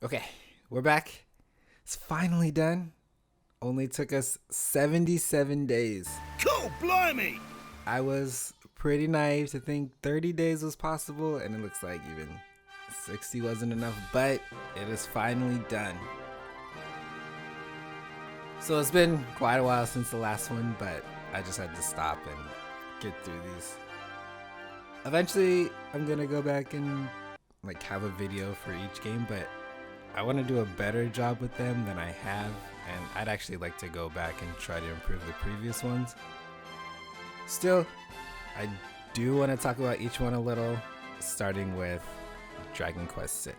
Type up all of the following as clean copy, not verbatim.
Okay, we're back. It's finally done. Only took us 77 days. Cool, blimey! I was pretty naive to think 30 days was possible, and it looks like even 60 wasn't enough, but it is finally done. So it's been quite a while since the last one, but I just had to stop and get through these. Eventually, I'm gonna go back and have a video for each game, but I want to do a better job with them than I have, and I'd actually like to go back and try to improve the previous ones. Still, I do want to talk about each one a little, starting with Dragon Quest VI.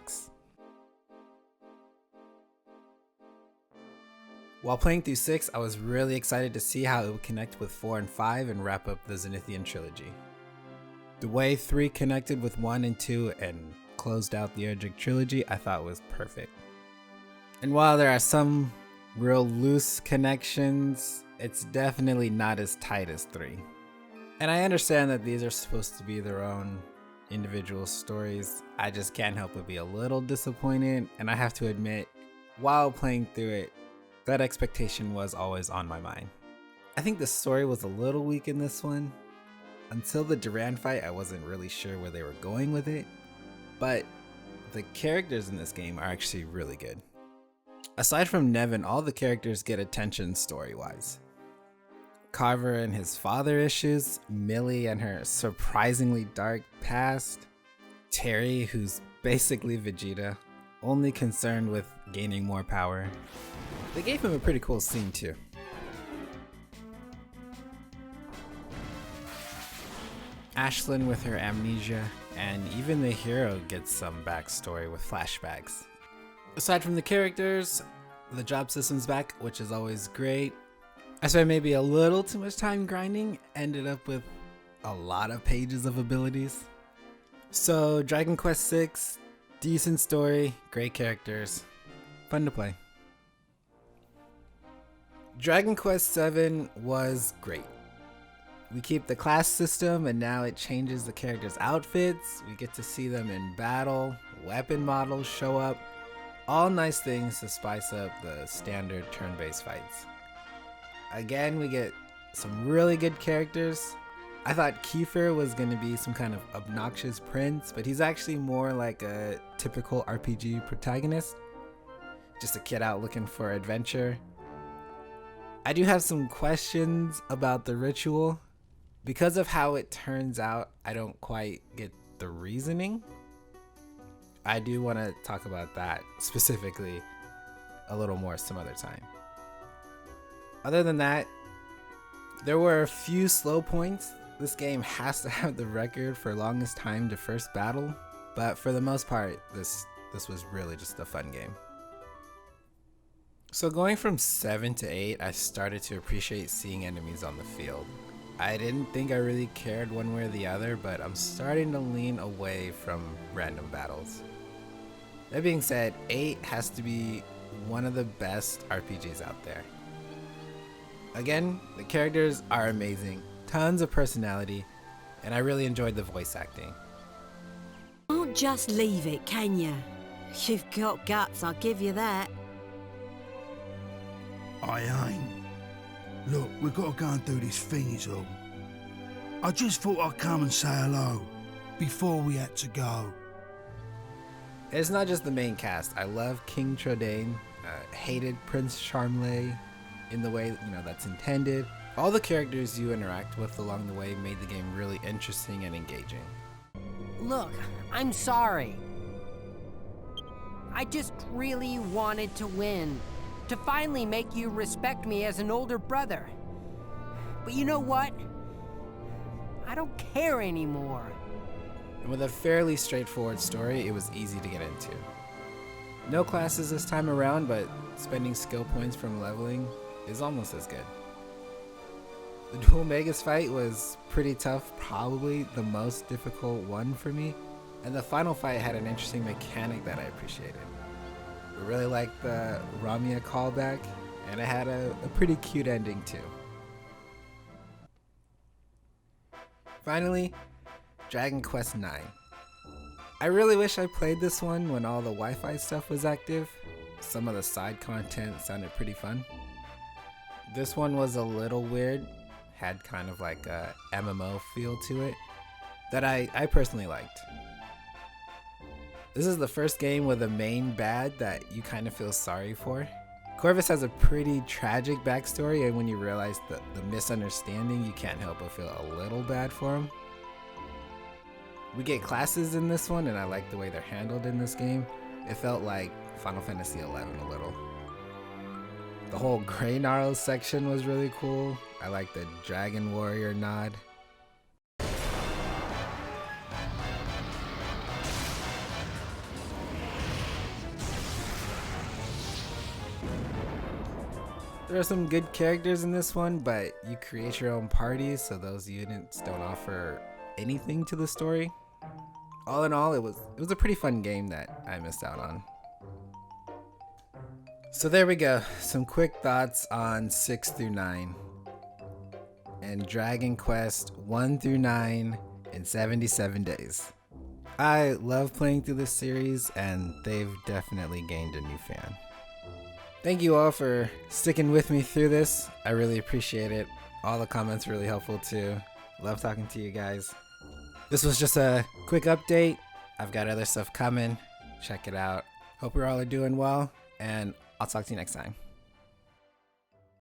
While playing through 6, I was really excited to see how it would connect with 4 and 5 and wrap up the Zenithian trilogy. The way 3 connected with 1 and 2 and closed out the Erdrick trilogy, I thought was perfect. And while there are some real loose connections, it's definitely not as tight as 3. And I understand that these are supposed to be their own individual stories. I just can't help but be a little disappointed, and I have to admit, while playing through it, that expectation was always on my mind. I think the story was a little weak in this one. Until the Duran fight, I wasn't really sure where they were going with it, but the characters in this game are actually really good. Aside from Nevin, all the characters get attention story-wise. Carver and his father issues, Millie and her surprisingly dark past, Terry, who's basically Vegeta, only concerned with gaining more power. They gave him a pretty cool scene too. Ashlyn with her amnesia, and even the hero gets some backstory with flashbacks. Aside from the characters, the job system's back, which is always great. I spent maybe a little too much time grinding, ended up with a lot of pages of abilities. So Dragon Quest VI, decent story, great characters, fun to play. Dragon Quest VII was great. We keep the class system, and now it changes the characters' outfits. We get to see them in battle, weapon models show up. All nice things to spice up the standard turn-based fights. Again, we get some really good characters. I thought Kiefer was going to be some kind of obnoxious prince, but he's actually more like a typical RPG protagonist. Just a kid out looking for adventure. I do have some questions about the ritual. Because of how it turns out, I don't quite get the reasoning. I do want to talk about that specifically a little more some other time. Other than that, there were a few slow points. This game has to have the record for longest time to first battle, but for the most part, this was really just a fun game. So going from 7 to 8, I started to appreciate seeing enemies on the field. I didn't think I really cared one way or the other, but I'm starting to lean away from random battles. That being said, 8 has to be one of the best RPGs out there. Again, the characters are amazing, tons of personality, and I really enjoyed the voice acting. Can't just leave it, can you? You've got guts, I'll give you that. I ain't. Look, we've got to go and do this thing is all. I just thought I'd come and say hello before we had to go. It's not just the main cast. I love King Trodane, hated Prince Charmley in the way that's intended. All the characters you interact with along the way made the game really interesting and engaging. Look, I'm sorry. I just really wanted to win. To finally make you respect me as an older brother. But you know what? I don't care anymore. And with a fairly straightforward story, it was easy to get into. No classes this time around, but spending skill points from leveling is almost as good. The Dual Magus fight was pretty tough, probably the most difficult one for me, and the final fight had an interesting mechanic that I appreciated. I really liked the Ramia callback, and it had a pretty cute ending too. Finally, Dragon Quest IX. I really wish I played this one when all the Wi-Fi stuff was active. Some of the side content sounded pretty fun. This one was a little weird, had kind of like a MMO feel to it that I personally liked. This is the first game with a main bad that you kind of feel sorry for. Corvus has a pretty tragic backstory, and when you realize the misunderstanding, you can't help but feel a little bad for him. We get classes in this one, and I like the way they're handled in this game. It felt like Final Fantasy XI a little. The whole Grey Gnarls section was really cool. I like the Dragon Warrior nod. There are some good characters in this one, but you create your own parties, so those units don't offer anything to the story. All in all, it was a pretty fun game that I missed out on. So there we go, some quick thoughts on 6 through 9 and Dragon Quest 1 through 9 in 77 days. I love playing through this series, and they've definitely gained a new fan. Thank you all for sticking with me through this. I really appreciate it. All the comments really helpful too. Love talking to you guys. This was just a quick update. I've got other stuff coming. Check it out. Hope you all are doing well, and I'll talk to you next time.